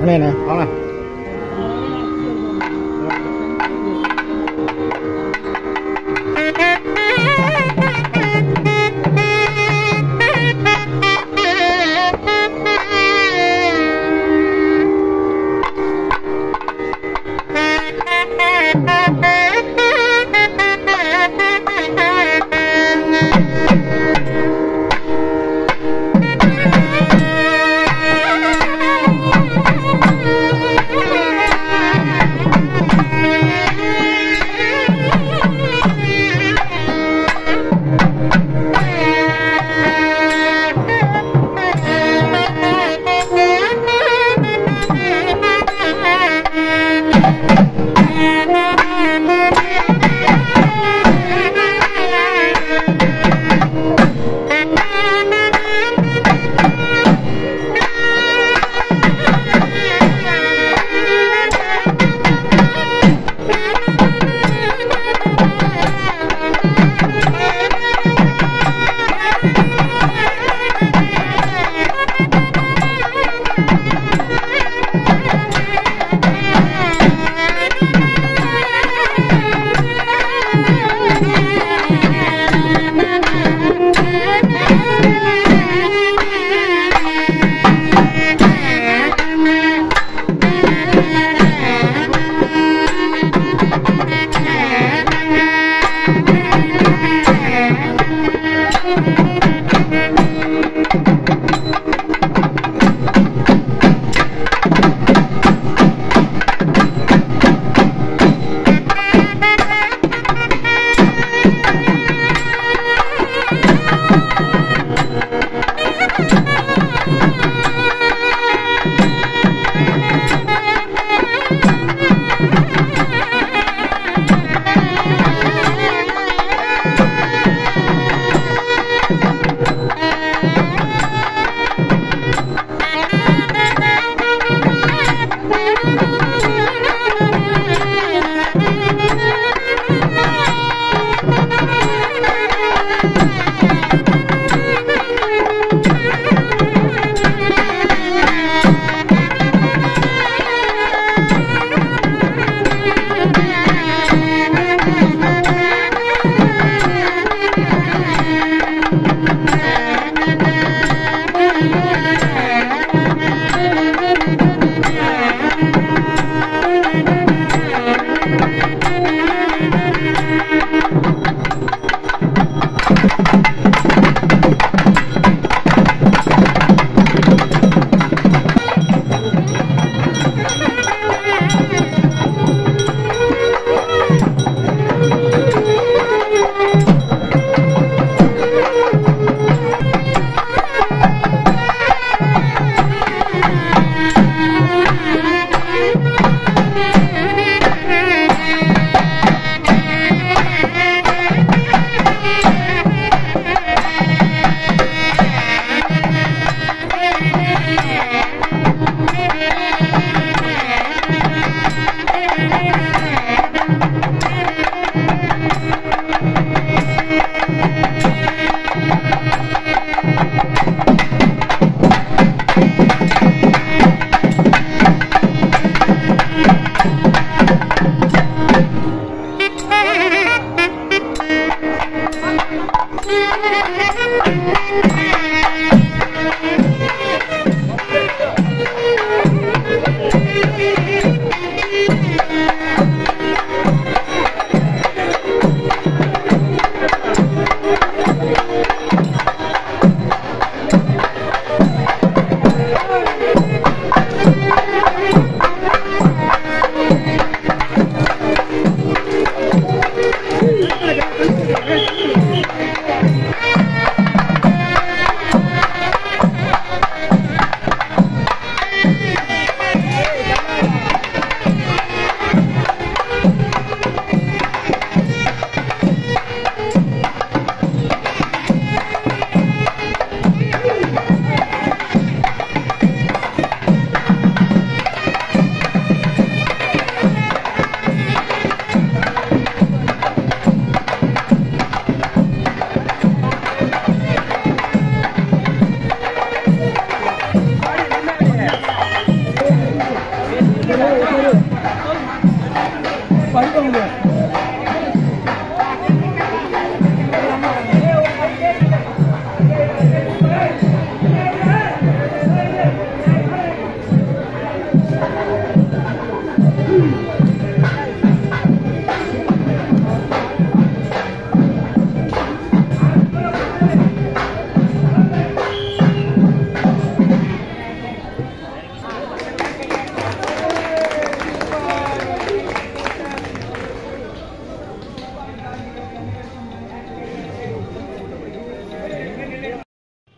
này nè, đó nè.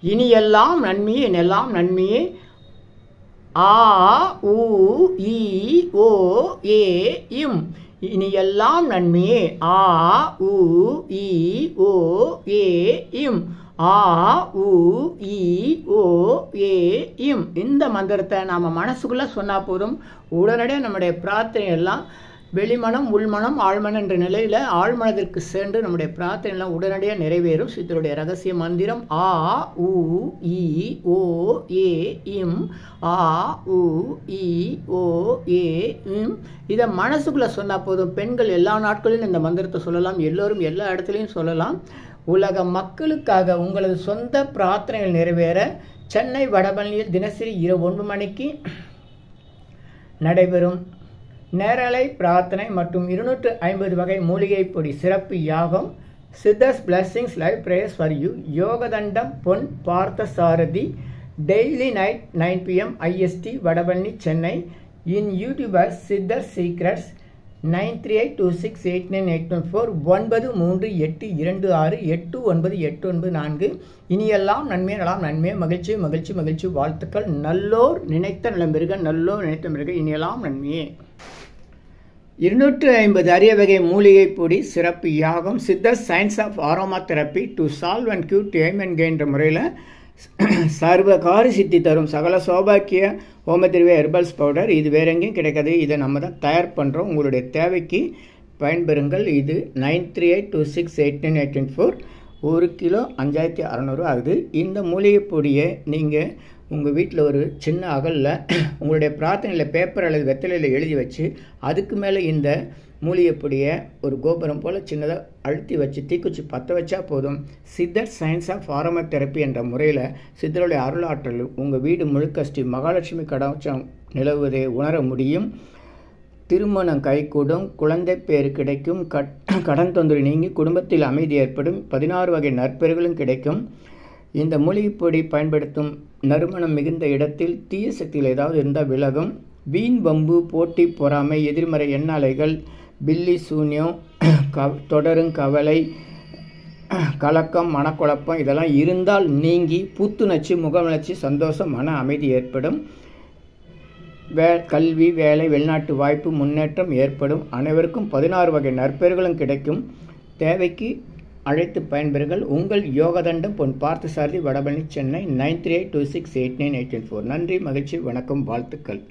இனியெல்லாம் நன்மையே எல்லாம் நன்மையே ஆ உ இ ஓ ஏ இம். இனியெல்லாம் நன்மையே ஆ உ இ ஓ ஏ இம். ஆ உ இ ஓ ஏ இம். இந்த மந்திரத்தை நாம் மனசுக்குள்ளே சொன்னால் போதும், உடனடியாக நம்முடைய பிரார்த்தனை எல்லாம் வெளிமனம் உள்மனம் ஆழ்மனம் என்ற நிலையில் ஆழ்மனத்திற்கு சென்று நம்முடைய பிரார்த்தனை எல்லாம் உடனடியாக நிறைவேறும். சித்தருடைய ரகசிய மந்திரம் ஆ உ இ ஓ ஏ இம். ஆ உ இ ஓ ஏ இம். இதை மனசுக்குள்ளே சொன்னால் போதும். பெண்கள் எல்லா நாட்களிலும் இந்த மந்திரத்தை சொல்லலாம், எல்லோரும் எல்லா இடத்துலையும் சொல்லலாம். உலக மக்களுக்காக உங்களது சொந்த பிரார்த்தனைகள் நிறைவேற சென்னை வடபழனியில் தினசரி இரவு 9 மணிக்கு நடைபெறும் நேரலை பிரார்த்தனை மற்றும் 250 வகை மூலிகை பொடி சிறப்பு யாகம் Siddhars blessings live prayers for you யோகதண்டம் Pon Partha Sarathy daily night 9 PM IST Vadapalani Chennai. In youtuber Siddhar secrets 9382689814 9382689894. இனியெல்லாம் நன்மை நலாம் நன்மை மகிழ்ச்சி மகிழ்ச்சி மகிழ்ச்சி வாழ்த்துக்கள். நல்லோர் நினைத்த நலம் பெருக, நல்லோர் நினைத்த பெருக. இனியெல்லாம் நன்மையே. 250 அரிய வகை மூலிகை பொடி சிறப்பு யாகம் Siddhar science of aroma therapy to solve and cure to aim and gain முறையில் சர்வகாரி சித்தி தரும் சகல சௌபாக்கிய ஹோமதிர்வே ஹெர்பல்ஸ் பவுடர். இது வேற எங்கேயும் கிடைக்காது, இதை நம்ம தான் தயார் பண்ணுறோம். உங்களுடைய தேவைக்கு பயன்பெறுங்கள். இது 9382689814. 1 கிலோ 5600 ஆகுது. இந்த மூலிகை பொடியை நீங்கள் உங்கள் வீட்டில் ஒரு சின்ன அகலில் உங்களுடைய பிரார்த்தனையில் பேப்பர் அல்லது வெத்தலையில் எழுதி வச்சு அதுக்கு மேலே இந்த மூலிகை பொடியை ஒரு கோபுரம் போல் சின்னதாக அழுத்தி வச்சு தீக்குச்சி பற்ற வச்சா போதும். சித்தர் சயின்ஸ் ஆஃப் ஆரோமா தெரப்பி என்ற முறையில் சித்தருடைய அருளாற்றல் உங்கள் வீடு முழுக்க ஸ்ரீ மகாலட்சுமி கடாட்சம் நிலவுவதை உணர முடியும். திருமணம் கைகூடும், குழந்தை பேர் கிடைக்கும், கடன் தொந்தரவு நீங்கி குடும்பத்தில் அமைதி ஏற்படும், 16 வகை நற்பெறுகளும் கிடைக்கும். இந்த மூலிகைப்பொடி பயன்படுத்தும் நறுமணம் மிகுந்த இடத்தில் தீய சக்திகள் ஏதாவது இருந்தால் விலகும். வீண் வம்பு போட்டி பொறாமை எதிர்மறை எண்ணாலைகள் பில்லி சூன்யம் தொடரும் கவலை கலக்கம் மனக்குழப்பம் இதெல்லாம் இருந்தால் நீங்கி புத்துணர்ச்சி முகமலர்ச்சி சந்தோஷம் மன அமைதி ஏற்படும். கல்வி வேலை வெளிநாட்டு வாய்ப்பு முன்னேற்றம் ஏற்படும். அனைவருக்கும் 16 வகை நற்பெறுகளும் கிடைக்கும். தேவைக்கு அழைத்து பயன்பெறுங்கள். உங்கள் யோகதண்டம் பொன் பார்த்த சாரதி வடபழனி சென்னை 9382689814. நன்றி மகிழ்ச்சி வணக்கம் வாழ்த்துக்கள்.